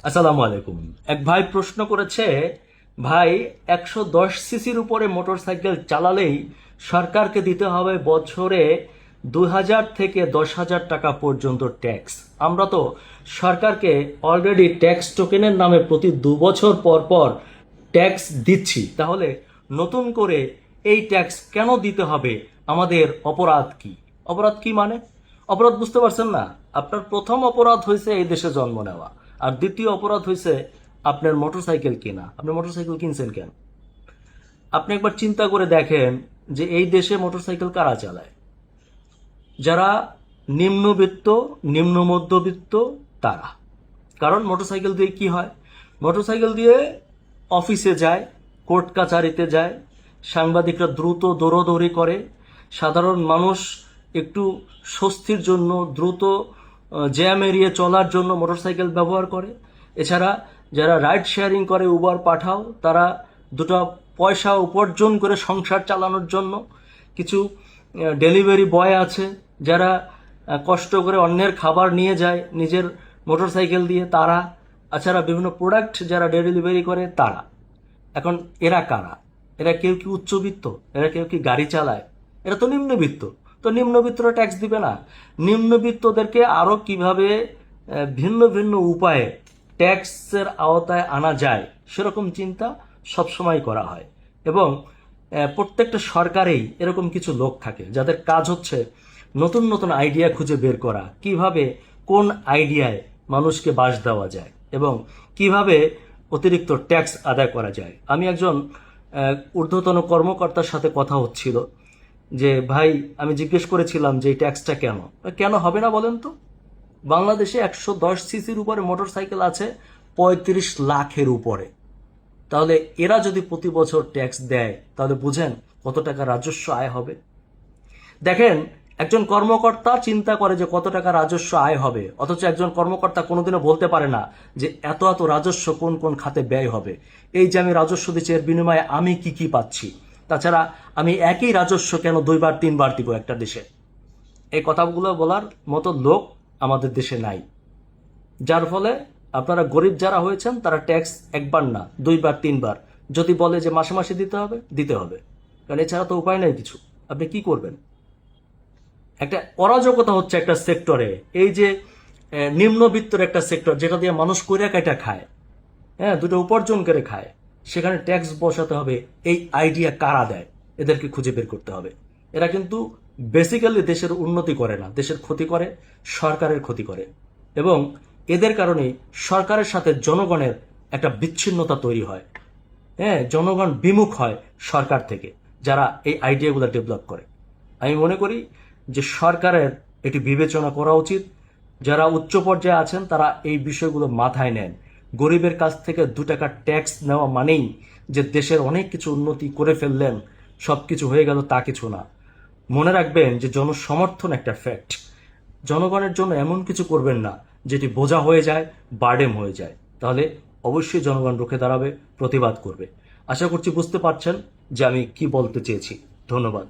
আসসালামু আলাইকুম। এক ভাই প্রশ্ন করেছে, ভাই 110 সিসির উপরে মোটরসাইকেল চালালেই সরকারকে দিতে হবে বছরে 2,000 থেকে 10,000 টাকা পর্যন্ত ট্যাক্স। আমরা তো সরকারকে অলরেডি ট্যাক্স টোকেনের নামে প্রতি 2 বছর পর পর ট্যাক্স দিচ্ছি, তাহলে নতুন করে এই ট্যাক্স কেন দিতে হবে? আমাদের অপরাধ কি? অপরাধ কি মানে? অপরাধ বুঝতে পারছেন না? আপনার প্রথম অপরাধ হয়েছে এই দেশে জন্ম নেওয়া, আর দ্বিতীয় অপরাধ হয়েছে আপনার মোটরসাইকেল কেনা। আপনি মোটরসাইকেল কিনছেন কেন? আপনি একবার চিন্তা করে দেখেন যে এই দেশে মোটরসাইকেল কারা চালায়? যারা নিম্নবিত্ত, নিম্ন মধ্যবিত্ত, তারা। কারণ মোটরসাইকেল দিয়ে কি হয়? মোটরসাইকেল দিয়ে অফিসে যায়, কোর্ট কাছারিতে যায়, সাংবাদিকরা দ্রুত দৌড়দৌড়ি করে, সাধারণ মানুষ একটু স্বস্তির জন্য দ্রুত জ্যাম এড়িয়ে চলার জন্য মোটরসাইকেল ব্যবহার করে। এছাড়া যারা রাইড শেয়ারিং করে, উবার পাঠাও, তারা দুটো পয়সা উপার্জন করে সংসার চালানোর জন্য। কিছু ডেলিভারি বয় আছে যারা কষ্ট করে অন্যের খাবার নিয়ে যায় নিজের মোটরসাইকেল দিয়ে, তারা। এছাড়া বিভিন্ন প্রোডাক্ট যারা ডেলিভারি করে, তারা। এখন এরা কারা? এরা কেউ কি উচ্চবিত্ত? এরা কেউ কি গাড়ি চালায়? এরা তো নিম্নবিত্ত। তো নিম্নবিত্তরা ট্যাক্স দিবে না? নিম্নবিত্তদেরকে আরও কিভাবে ভিন্ন ভিন্ন উপায়ে ট্যাক্সের আওতায় আনা যায় সেরকম চিন্তা সবসময় করা হয়। এবং প্রত্যেকটা সরকারেই এরকম কিছু লোক থাকে যাদের কাজ হচ্ছে নতুন নতুন আইডিয়া খুঁজে বের করা, কিভাবে কোন আইডিয়ায় মানুষকে বাস দেওয়া যায় এবং কিভাবে অতিরিক্ত ট্যাক্স আদায় করা যায়। আমি একজন ঊর্ধ্বতন কর্মকর্তার সাথে কথা হচ্ছিল যে, ভাই, আমি জিজ্ঞেস করেছিলাম যে এই ট্যাক্সটা কেন কেন হবে না বলেন তো? বাংলাদেশে 110 সিসির উপরে মোটরসাইকেল আছে 35 লাখের উপরে। তাহলে এরা যদি প্রতি বছর ট্যাক্স দেয়, তাহলে বুঝেন কত টাকা রাজস্ব আয় হবে। দেখেন, একজন কর্মকর্তা চিন্তা করে যে কত টাকা রাজস্ব আয় হবে, অথচ একজন কর্মকর্তা কোনোদিনও বলতে পারে না যে এত এত রাজস্ব কোন কোন খাতে ব্যয় হবে। এই যে আমি রাজস্ব দিচ্ছি, এর বিনিময়ে আমি কি কি পাচ্ছি? তাছাড়া আমি একই রাজস্ব কেন 2 বার 3 বার দিব একটা দেশে? এই কথাগুলো বলার মতো লোক আমাদের দেশে নাই। যার ফলে আপনারা গরিব যারা হয়েছেন তারা ট্যাক্স 1 বার না 2 বার 3 বার যদি বলে যে মাসে মাসে দিতে হবে, দিতে হবে। কারণ এছাড়া তো উপায় নাই কিছু। আপনি কি করবেন? একটা অরাজকতা হচ্ছে একটা সেক্টরে, এই যে নিম্নবিত্তর একটা সেক্টর যেটা দিয়ে মানুষ কইরা কাইটা খায়, হ্যাঁ, দুটো উপার্জন করে খায়, সেখানে ট্যাক্স বসাতে হবে। এই আইডিয়া কারা দেয়? এদেরকে খুঁজে বের করতে হবে। এরা কিন্তু বেসিক্যালি দেশের উন্নতি করে না, দেশের ক্ষতি করে, সরকারের ক্ষতি করে। এবং এদের কারণে সরকারের সাথে জনগণের একটা বিচ্ছিন্নতা তৈরি হয়। হ্যাঁ, জনগণ বিমুখ হয় সরকার থেকে, যারা এই আইডিয়াগুলো ডেভেলপ করে। আমি মনে করি যে সরকারের এটি বিবেচনা করা উচিত। যারা উচ্চ পর্যায়ে আছেন তারা এই বিষয়গুলো মাথায় নেন। গরিবের কাছ থেকে 2 টাকা ট্যাক্স নেওয়া মানেই যে দেশের অনেক কিছু উন্নতি করে ফেললেন, সব কিছু হয়ে গেল, তা কিছু না। মনে রাখবেন যে জনসমর্থন একটা ফ্যাক্ট। জনগণের জন্য এমন কিছু করবেন না যেটি বোঝা হয়ে যায়, বার্ডেন হয়ে যায়। তাহলে অবশ্যই জনগণ রুখে দাঁড়াবে, প্রতিবাদ করবে। আশা করছি বুঝতে পারছেন যে আমি কি বলতে চেয়েছি। ধন্যবাদ।